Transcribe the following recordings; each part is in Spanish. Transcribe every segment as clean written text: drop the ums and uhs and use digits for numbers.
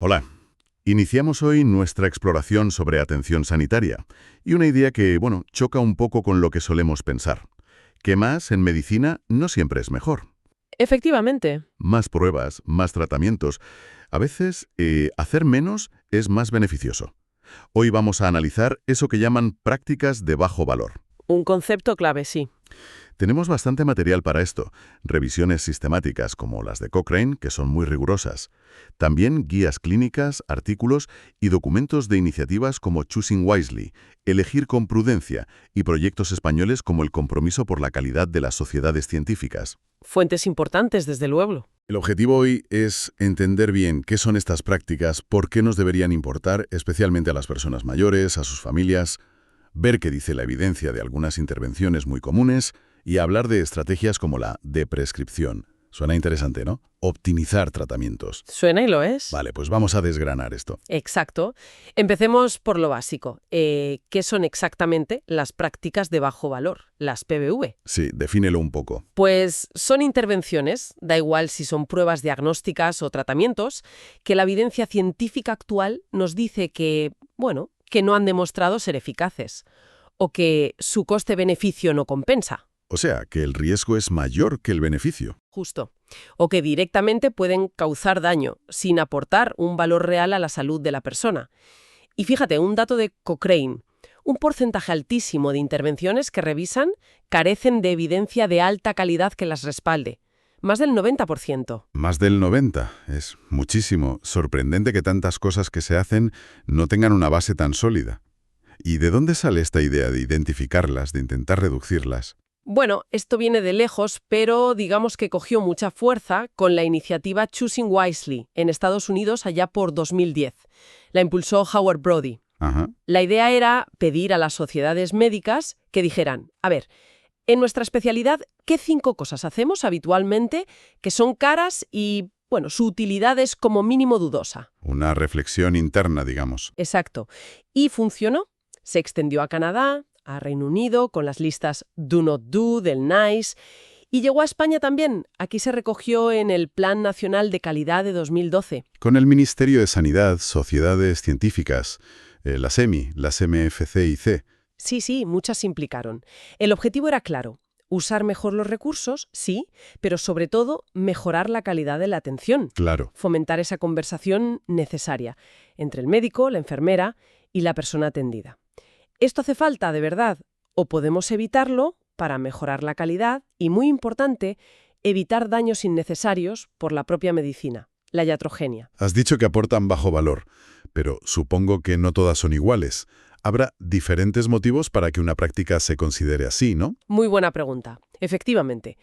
Hola. Iniciamos hoy nuestra exploración sobre atención sanitaria y una idea que, bueno, choca un poco con lo que solemos pensar. Que más en medicina no siempre es mejor. Efectivamente. Más pruebas, más tratamientos. A veces, hacer menos es más beneficioso. Hoy vamos a analizar eso que llaman prácticas de bajo valor. Un concepto clave, sí. Tenemos bastante material para esto, revisiones sistemáticas como las de Cochrane, que son muy rigurosas. También guías clínicas, artículos y documentos de iniciativas como Choosing Wisely, Elegir con prudencia y proyectos españoles como el Compromiso por la calidad de las sociedades científicas. Fuentes importantes, desde luego. El objetivo hoy es entender bien qué son estas prácticas, por qué nos deberían importar, especialmente a las personas mayores, a sus familias, ver qué dice la evidencia de algunas intervenciones muy comunes y hablar de estrategias como la de prescripción. Suena interesante, ¿no? Optimizar tratamientos. Suena y lo es. Vale, pues vamos a desgranar esto. Exacto. Empecemos por lo básico. ¿Qué son exactamente las prácticas de bajo valor, las PBV? Sí, defínelo un poco. Pues son intervenciones, da igual si son pruebas diagnósticas o tratamientos, que la evidencia científica actual nos dice que, bueno, que no han demostrado ser eficaces o que su coste-beneficio no compensa. O sea, que el riesgo es mayor que el beneficio. Justo. O que directamente pueden causar daño, sin aportar un valor real a la salud de la persona. Y fíjate, un dato de Cochrane. Un porcentaje altísimo de intervenciones que revisan carecen de evidencia de alta calidad que las respalde. Más del 90%. Más del 90. Es muchísimo. Sorprendente que tantas cosas que se hacen no tengan una base tan sólida. ¿Y de dónde sale esta idea de identificarlas, de intentar reducirlas? Bueno, esto viene de lejos, pero digamos que cogió mucha fuerza con la iniciativa Choosing Wisely en Estados Unidos allá por 2010. La impulsó Howard Brody. Ajá. La idea era pedir a las sociedades médicas que dijeran, a ver, en nuestra especialidad, ¿qué 5 cosas hacemos habitualmente que son caras y, bueno, su utilidad es como mínimo dudosa? Una reflexión interna, digamos. Exacto. Y funcionó. Se extendió a Canadá, a Reino Unido, con las listas Do Not Do del NICE, y llegó a España también. Aquí se recogió en el Plan Nacional de Calidad de 2012. Con el Ministerio de Sanidad, Sociedades Científicas, la SEMI, las MFC y C. Sí, muchas se implicaron. El objetivo era claro. Usar mejor los recursos, sí, pero sobre todo mejorar la calidad de la atención. Claro. Fomentar esa conversación necesaria entre el médico, la enfermera y la persona atendida. ¿Esto hace falta de verdad? ¿O podemos evitarlo para mejorar la calidad? Y, muy importante, evitar daños innecesarios por la propia medicina, la iatrogenia. Has dicho que aportan bajo valor, pero supongo que no todas son iguales. Habrá diferentes motivos para que una práctica se considere así, ¿no? Muy buena pregunta. Efectivamente.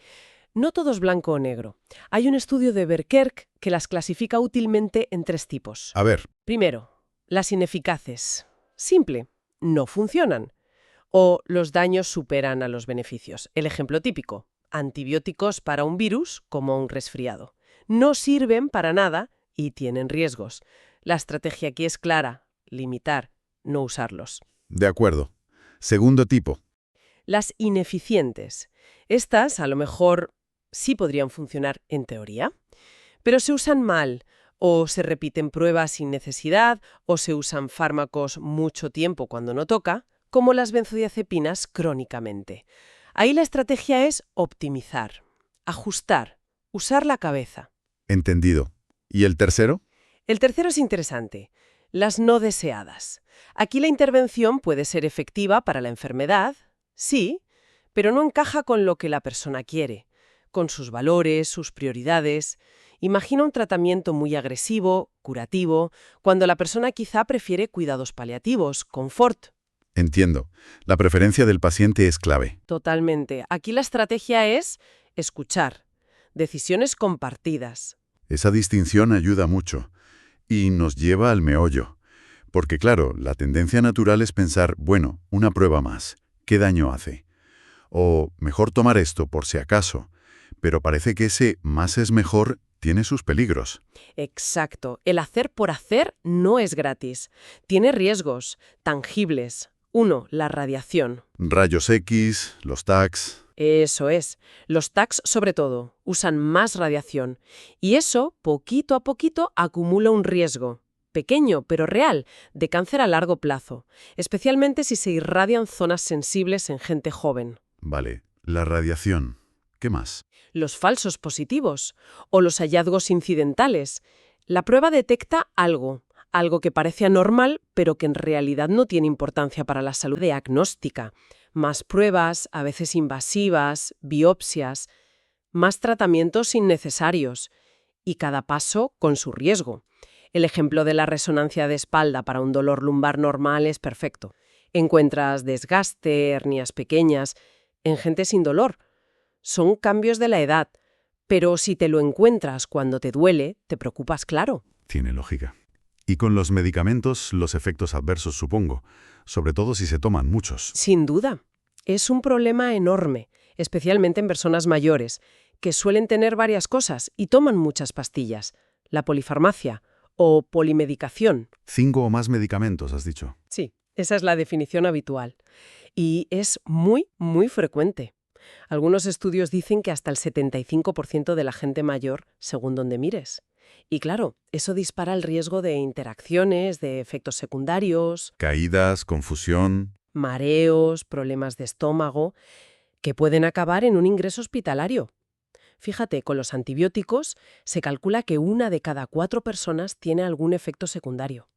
No todo es blanco o negro. Hay un estudio de Berkerk que las clasifica útilmente en 3 tipos. A ver, Primero, las ineficaces. Simple, no funcionan. O los daños superan a los beneficios. El ejemplo típico, antibióticos para un virus como un resfriado. No sirven para nada y tienen riesgos. La estrategia aquí es clara, limitar, no usarlos. de acuerdo. Segundo tipo. Las ineficientes. Estas, a lo mejor, sí podrían funcionar en teoría, pero se usan mal, o se repiten pruebas sin necesidad, o se usan fármacos mucho tiempo cuando no toca, como las benzodiazepinas crónicamente. Ahí la estrategia es optimizar, ajustar, usar la cabeza. Entendido. ¿Y el tercero? El tercero es interesante, las no deseadas. Aquí la intervención puede ser efectiva para la enfermedad, sí, pero no encaja con lo que la persona quiere, con sus valores, sus prioridades. Imagina un tratamiento muy agresivo, curativo, cuando la persona quizá prefiere cuidados paliativos, confort. Entiendo. La preferencia del paciente es clave. Totalmente. Aquí la estrategia es escuchar, decisiones compartidas. Esa distinción ayuda mucho y nos lleva al meollo. Porque claro, la tendencia natural es pensar, bueno, una prueba más, ¿qué daño hace? O mejor tomar esto por si acaso. Pero parece que ese más es mejor tiene sus peligros. Exacto. El hacer por hacer no es gratis. Tiene riesgos tangibles. 1, la radiación. Rayos X, los tags. Eso es. Los tags, sobre todo, usan más radiación. Y eso, poquito a poquito, acumula un riesgo. pequeño pero real, de cáncer a largo plazo, especialmente si se irradian zonas sensibles en gente joven. Vale, la radiación. ¿Qué más? Los falsos positivos o los hallazgos incidentales. La prueba detecta algo que parece anormal, pero que en realidad no tiene importancia para la salud diagnóstica. Más pruebas, a veces invasivas, biopsias, más tratamientos innecesarios, y cada paso con su riesgo. El ejemplo de la resonancia de espalda para un dolor lumbar normal es perfecto. Encuentras desgaste, hernias pequeñas, en gente sin dolor. Son cambios de la edad, pero si te lo encuentras cuando te duele, te preocupas, claro. Tiene lógica. Y con los medicamentos, los efectos adversos, supongo, sobre todo si se toman muchos. Sin duda. Es un problema enorme, especialmente en personas mayores, que suelen tener varias cosas y toman muchas pastillas. La polifarmacia o polimedicación. 5 o más medicamentos, has dicho. Sí, esa es la definición habitual. Y es muy, muy frecuente. Algunos estudios dicen que hasta el 75% de la gente mayor, según donde mires. Y claro, eso dispara el riesgo de interacciones, de efectos secundarios, Caídas, confusión. mareos, problemas de estómago, que pueden acabar en un ingreso hospitalario. Fíjate, con los antibióticos se calcula que 1 de cada 4 personas tiene algún efecto secundario.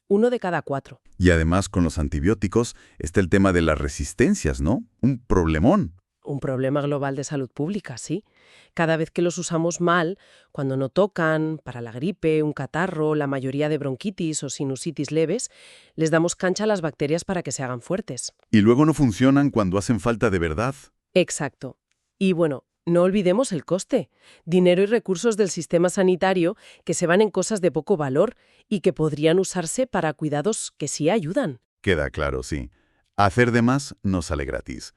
1 de cada 4. Y además, con los antibióticos está el tema de las resistencias, ¿no? Un problemón. Un problema global de salud pública, sí. Cada vez que los usamos mal, cuando no tocan, para la gripe, un catarro, la mayoría de bronquitis o sinusitis leves, les damos cancha a las bacterias para que se hagan fuertes. Y luego no funcionan cuando hacen falta de verdad. Exacto. Y bueno, no olvidemos el coste. Dinero y recursos del sistema sanitario que se van en cosas de poco valor y que podrían usarse para cuidados que sí ayudan. Queda claro, sí. Hacer de más no sale gratis.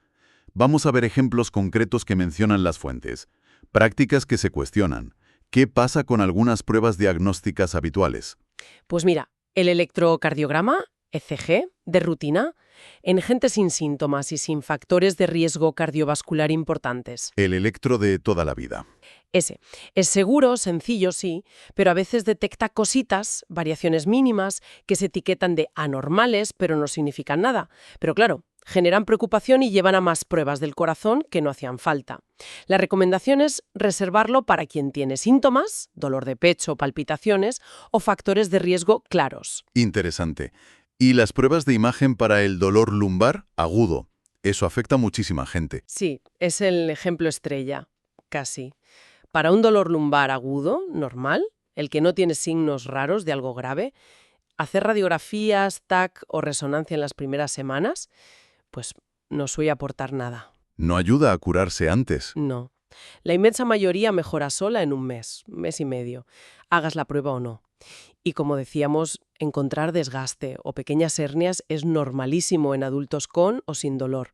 Vamos a ver ejemplos concretos que mencionan las fuentes. Prácticas que se cuestionan. ¿Qué pasa con algunas pruebas diagnósticas habituales? Pues mira, el electrocardiograma, ECG, de rutina, en gente sin síntomas y sin factores de riesgo cardiovascular importantes. El electro de toda la vida. Ese. Es seguro, sencillo, sí, pero a veces detecta cositas, variaciones mínimas, que se etiquetan de anormales, pero no significan nada. Pero claro, generan preocupación y llevan a más pruebas del corazón que no hacían falta. La recomendación es reservarlo para quien tiene síntomas, dolor de pecho, palpitaciones o factores de riesgo claros. Interesante. ¿Y las pruebas de imagen para el dolor lumbar agudo? Eso afecta a muchísima gente. Sí, es el ejemplo estrella, casi. Para un dolor lumbar agudo, normal, el que no tiene signos raros de algo grave, hacer radiografías, TAC o resonancia en las primeras semanas, pues no suele aportar nada. No ayuda a curarse antes. No. La inmensa mayoría mejora sola en un mes y medio, hagas la prueba o no. Y como decíamos, encontrar desgaste o pequeñas hernias es normalísimo en adultos con o sin dolor,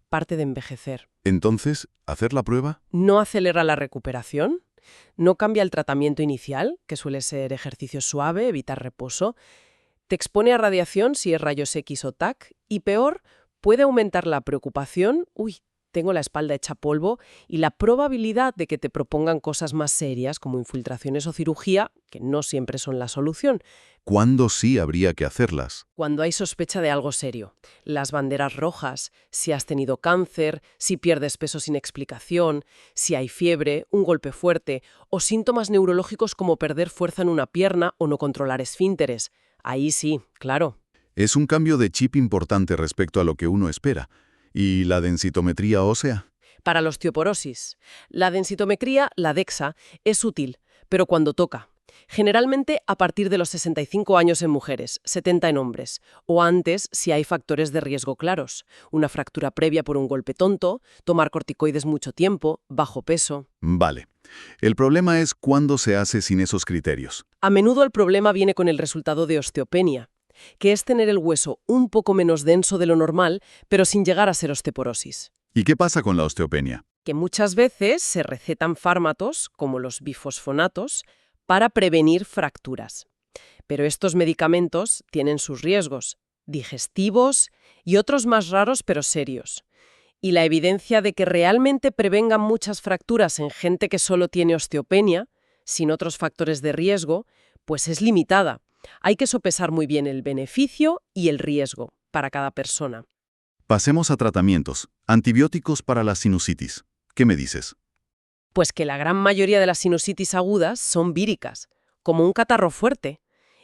parte de envejecer. Entonces, ¿hacer la prueba? No acelera la recuperación, no cambia el tratamiento inicial, que suele ser ejercicio suave, evitar reposo, te expone a radiación si es rayos X o TAC, y peor, puede aumentar la preocupación, tengo la espalda hecha polvo, y la probabilidad de que te propongan cosas más serias como infiltraciones o cirugía, que no siempre son la solución. ¿Cuándo sí habría que hacerlas? Cuando hay sospecha de algo serio. Las banderas rojas, si has tenido cáncer, si pierdes peso sin explicación, si hay fiebre, un golpe fuerte o síntomas neurológicos como perder fuerza en una pierna o no controlar esfínteres. Ahí sí, claro. Es un cambio de chip importante respecto a lo que uno espera. ¿Y la densitometría ósea? Para la osteoporosis, la densitometría, la DEXA, es útil, pero cuando toca. Generalmente a partir de los 65 años en mujeres, 70 en hombres, o antes si hay factores de riesgo claros, una fractura previa por un golpe tonto, tomar corticoides mucho tiempo, bajo peso. Vale. El problema es cuándo se hace sin esos criterios. A menudo el problema viene con el resultado de osteopenia, que es tener el hueso un poco menos denso de lo normal, pero sin llegar a ser osteoporosis. ¿Y qué pasa con la osteopenia? Que muchas veces se recetan fármacos, como los bifosfonatos, para prevenir fracturas. Pero estos medicamentos tienen sus riesgos, digestivos y otros más raros pero serios. Y la evidencia de que realmente prevengan muchas fracturas en gente que solo tiene osteopenia, sin otros factores de riesgo, pues es limitada. Hay que sopesar muy bien el beneficio y el riesgo para cada persona. Pasemos a tratamientos. Antibióticos para la sinusitis. ¿Qué me dices? Pues que la gran mayoría de las sinusitis agudas son víricas, como un catarro fuerte,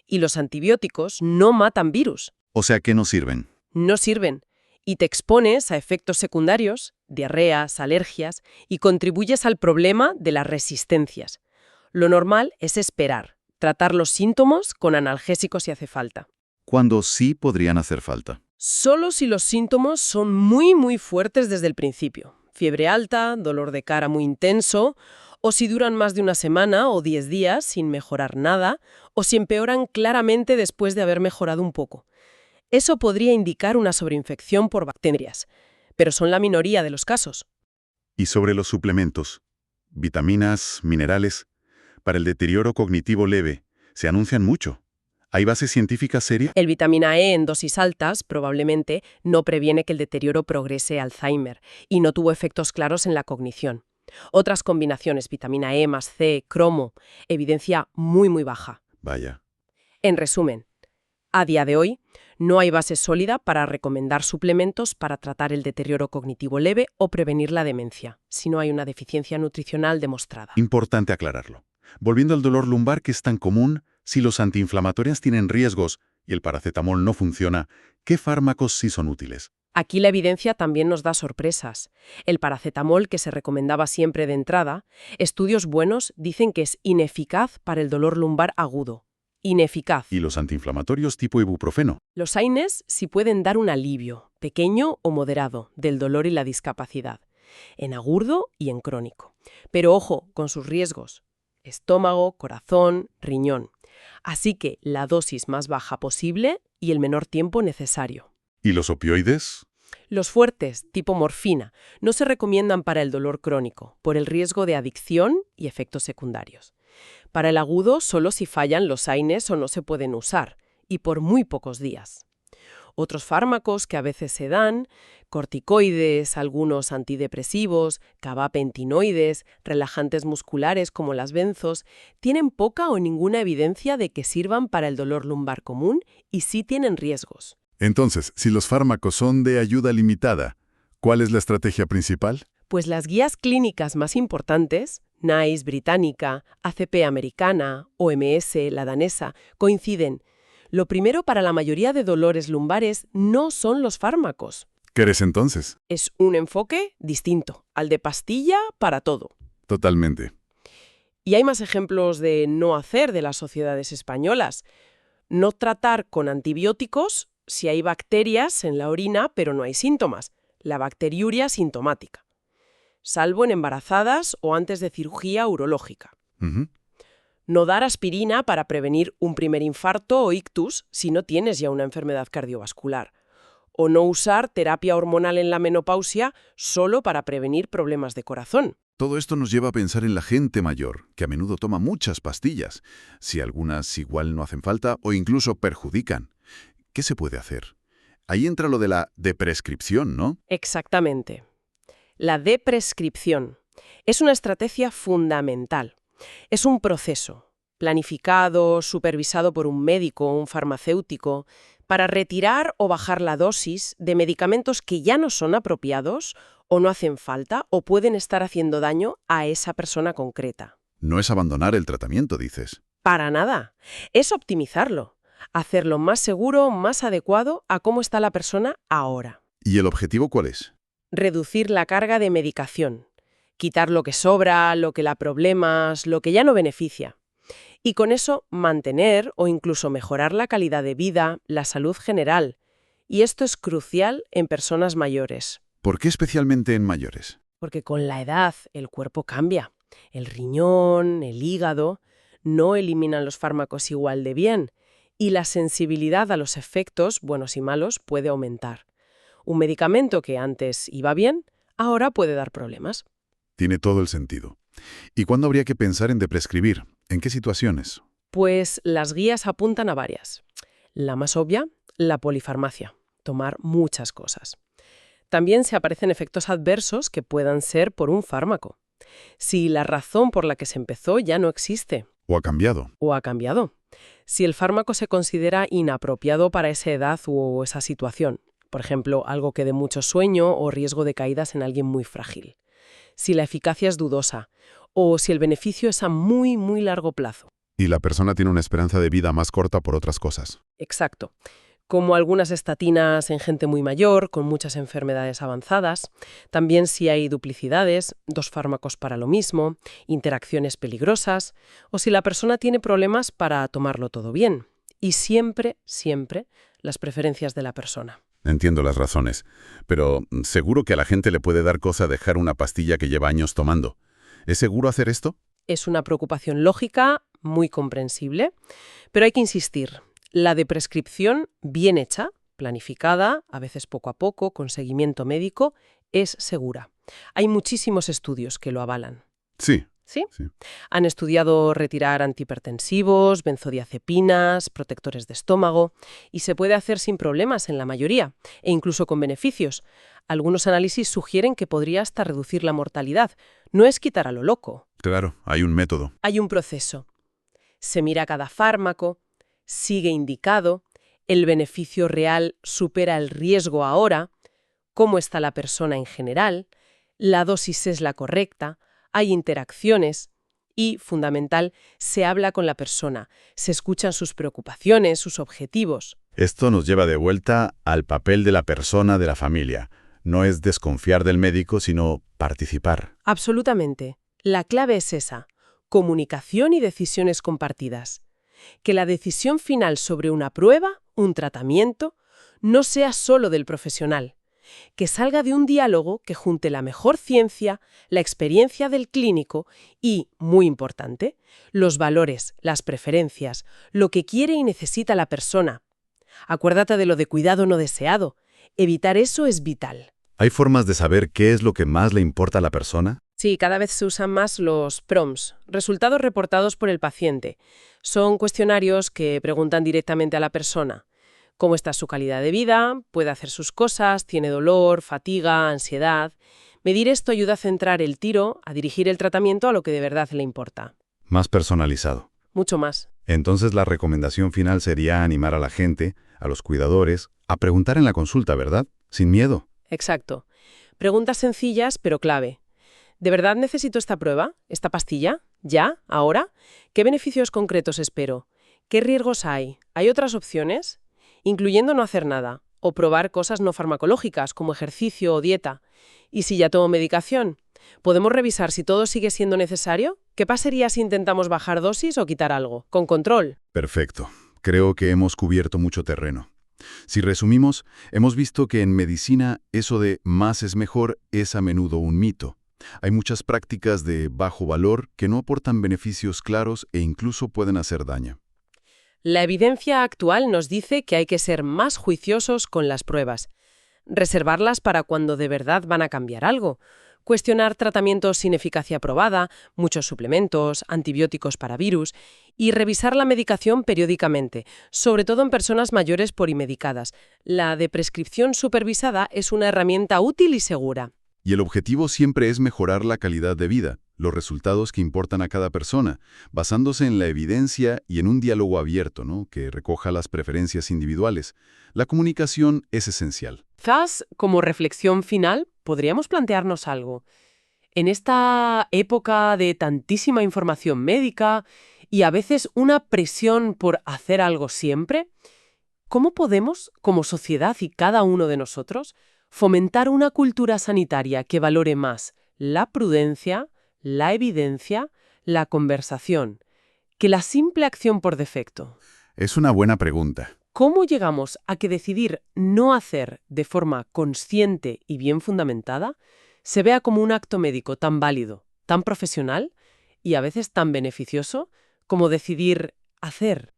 y los antibióticos no matan virus, O sea, ¿qué no sirven? no sirven, y te expones a efectos secundarios, diarreas, alergias, y contribuyes al problema de las resistencias. Lo normal es esperar, tratar los síntomas con analgésicos si hace falta. Cuando sí podrían hacer falta. Solo si los síntomas son muy fuertes desde el principio. Fiebre alta, dolor de cara muy intenso, o si duran más de una semana o 10 días sin mejorar nada, o si empeoran claramente después de haber mejorado un poco. Eso podría indicar una sobreinfección por bacterias, pero son la minoría de los casos. Y sobre los suplementos, vitaminas, minerales, para el deterioro cognitivo leve, se anuncian mucho. ¿Hay base científica seria? El vitamina E en dosis altas probablemente no previene que el deterioro progrese a Alzheimer y no tuvo efectos claros en la cognición. Otras combinaciones, vitamina E más C, cromo, evidencia muy baja. Vaya. En resumen, a día de hoy no hay base sólida para recomendar suplementos para tratar el deterioro cognitivo leve o prevenir la demencia, si no hay una deficiencia nutricional demostrada. Importante aclararlo. Volviendo al dolor lumbar que es tan común, si los antiinflamatorios tienen riesgos y el paracetamol no funciona, ¿qué fármacos sí son útiles? Aquí la evidencia también nos da sorpresas. El paracetamol, que se recomendaba siempre de entrada, estudios buenos dicen que es ineficaz para el dolor lumbar agudo. Ineficaz. ¿Y los antiinflamatorios tipo ibuprofeno? Los AINES sí pueden dar un alivio, pequeño o moderado, del dolor y la discapacidad, en agudo y en crónico. Pero ojo con sus riesgos: estómago, corazón, riñón. Así que la dosis más baja posible y el menor tiempo necesario. ¿Y los opioides? Los fuertes, tipo morfina, no se recomiendan para el dolor crónico, por el riesgo de adicción y efectos secundarios. Para el agudo, solo si fallan los AINES o no se pueden usar, y por muy pocos días. Otros fármacos que a veces se dan, corticoides, algunos antidepresivos, gabapentinoides, relajantes musculares como las benzos, tienen poca o ninguna evidencia de que sirvan para el dolor lumbar común y sí tienen riesgos. Entonces, si los fármacos son de ayuda limitada, ¿cuál es la estrategia principal? Pues las guías clínicas más importantes, NICE británica, ACP americana, OMS, la danesa, coinciden. Lo primero para la mayoría de dolores lumbares no son los fármacos. ¿Qué eres entonces? Es un enfoque distinto, al de pastilla para todo. Totalmente. Y hay más ejemplos de no hacer de las sociedades españolas. No tratar con antibióticos si hay bacterias en la orina pero no hay síntomas. La bacteriuria sintomática. Salvo en embarazadas o antes de cirugía urológica. Ujú. No dar aspirina para prevenir un primer infarto o ictus si no tienes ya una enfermedad cardiovascular. O no usar terapia hormonal en la menopausia solo para prevenir problemas de corazón. Todo esto nos lleva a pensar en la gente mayor, que a menudo toma muchas pastillas, si algunas igual no hacen falta o incluso perjudican. ¿Qué se puede hacer? Ahí entra lo de la deprescripción, ¿no? Exactamente. La deprescripción es una estrategia fundamental. Es un proceso planificado, supervisado por un médico o un farmacéutico, para retirar o bajar la dosis de medicamentos que ya no son apropiados o no hacen falta o pueden estar haciendo daño a esa persona concreta. No es abandonar el tratamiento, dices. Para nada. Es optimizarlo. Hacerlo más seguro, más adecuado a cómo está la persona ahora. ¿Y el objetivo cuál es? Reducir la carga de medicación. Quitar lo que sobra, lo que la problemas, lo que ya no beneficia. Y con eso mantener o incluso mejorar la calidad de vida, la salud general. Y esto es crucial en personas mayores. ¿Por qué especialmente en mayores? Porque con la edad el cuerpo cambia. El riñón, el hígado, no eliminan los fármacos igual de bien. Y la sensibilidad a los efectos, buenos y malos, puede aumentar. Un medicamento que antes iba bien, ahora puede dar problemas. Tiene todo el sentido. ¿Y cuándo habría que pensar en deprescribir? ¿En qué situaciones? Pues las guías apuntan a varias. La más obvia, la polifarmacia. Tomar muchas cosas. También se aparecen efectos adversos que puedan ser por un fármaco. Si la razón por la que se empezó ya no existe. ¿O ha cambiado? O ha cambiado. Si el fármaco se considera inapropiado para esa edad o esa situación, por ejemplo, algo que dé mucho sueño o riesgo de caídas en alguien muy frágil. Si la eficacia es dudosa o si el beneficio es a muy, muy largo plazo. Y la persona tiene una esperanza de vida más corta por otras cosas. Exacto. Como algunas estatinas en gente muy mayor, con muchas enfermedades avanzadas. También si hay duplicidades, 2 fármacos para lo mismo, interacciones peligrosas, o si la persona tiene problemas para tomarlo todo bien. Y siempre, siempre, las preferencias de la persona. Entiendo las razones, pero seguro que a la gente le puede dar cosa dejar una pastilla que lleva años tomando. ¿Es seguro hacer esto? Es una preocupación lógica, muy comprensible, pero hay que insistir. La de prescripción bien hecha, planificada, a veces poco a poco, con seguimiento médico, es segura. Hay muchísimos estudios que lo avalan. Sí. ¿Sí? Sí. Han estudiado retirar antihipertensivos, benzodiazepinas, protectores de estómago, y se puede hacer sin problemas en la mayoría, e incluso con beneficios. Algunos análisis sugieren que podría hasta reducir la mortalidad. No es quitar a lo loco. Claro, hay un método. Hay un proceso. Se mira cada fármaco, sigue indicado, el beneficio real supera el riesgo ahora, cómo está la persona en general, la dosis es la correcta, hay interacciones y, fundamental, se habla con la persona, se escuchan sus preocupaciones, sus objetivos. Esto nos lleva de vuelta al papel de la persona de la familia. No es desconfiar del médico, sino participar. Absolutamente. La clave es esa, comunicación y decisiones compartidas. Que la decisión final sobre una prueba, un tratamiento, no sea solo del profesional, que salga de un diálogo que junte la mejor ciencia, la experiencia del clínico y, muy importante, los valores, las preferencias, lo que quiere y necesita la persona. Acuérdate de lo de cuidado no deseado. Evitar eso es vital. ¿Hay formas de saber qué es lo que más le importa a la persona? Sí, cada vez se usan más los PROMs, resultados reportados por el paciente. Son cuestionarios que preguntan directamente a la persona cómo está su calidad de vida, puede hacer sus cosas, tiene dolor, fatiga, ansiedad. Medir esto ayuda a centrar el tiro, a dirigir el tratamiento a lo que de verdad le importa. Más personalizado. Mucho más. Entonces la recomendación final sería animar a la gente, a los cuidadores, a preguntar en la consulta, ¿verdad? Sin miedo. Exacto. Preguntas sencillas, pero clave. ¿De verdad necesito esta prueba? ¿Esta pastilla? ¿Ya? ¿Ahora? ¿Qué beneficios concretos espero? ¿Qué riesgos hay? ¿Hay otras opciones? Incluyendo no hacer nada, o probar cosas no farmacológicas, como ejercicio o dieta. ¿Y si ya tomo medicación? ¿Podemos revisar si todo sigue siendo necesario? ¿Qué pasaría si intentamos bajar dosis o quitar algo? Con control. Perfecto. Creo que hemos cubierto mucho terreno. Si resumimos, hemos visto que en medicina eso de más es mejor es a menudo un mito. Hay muchas prácticas de bajo valor que no aportan beneficios claros e incluso pueden hacer daño. La evidencia actual nos dice que hay que ser más juiciosos con las pruebas, reservarlas para cuando de verdad van a cambiar algo, cuestionar tratamientos sin eficacia probada, muchos suplementos, antibióticos para virus, y revisar la medicación periódicamente, sobre todo en personas mayores polimedicadas. La de prescripción supervisada es una herramienta útil y segura. Y el objetivo siempre es mejorar la calidad de vida, los resultados que importan a cada persona, basándose en la evidencia y en un diálogo abierto, ¿no?, que recoja las preferencias individuales. La comunicación es esencial. Quizás, como reflexión final, podríamos plantearnos algo. En esta época de tantísima información médica y a veces una presión por hacer algo siempre, ¿cómo podemos, como sociedad y cada uno de nosotros, fomentar una cultura sanitaria que valore más la prudencia, la evidencia, la conversación, que la simple acción por defecto? Es una buena pregunta. ¿Cómo llegamos a que decidir no hacer de forma consciente y bien fundamentada se vea como un acto médico tan válido, tan profesional y a veces tan beneficioso como decidir hacer?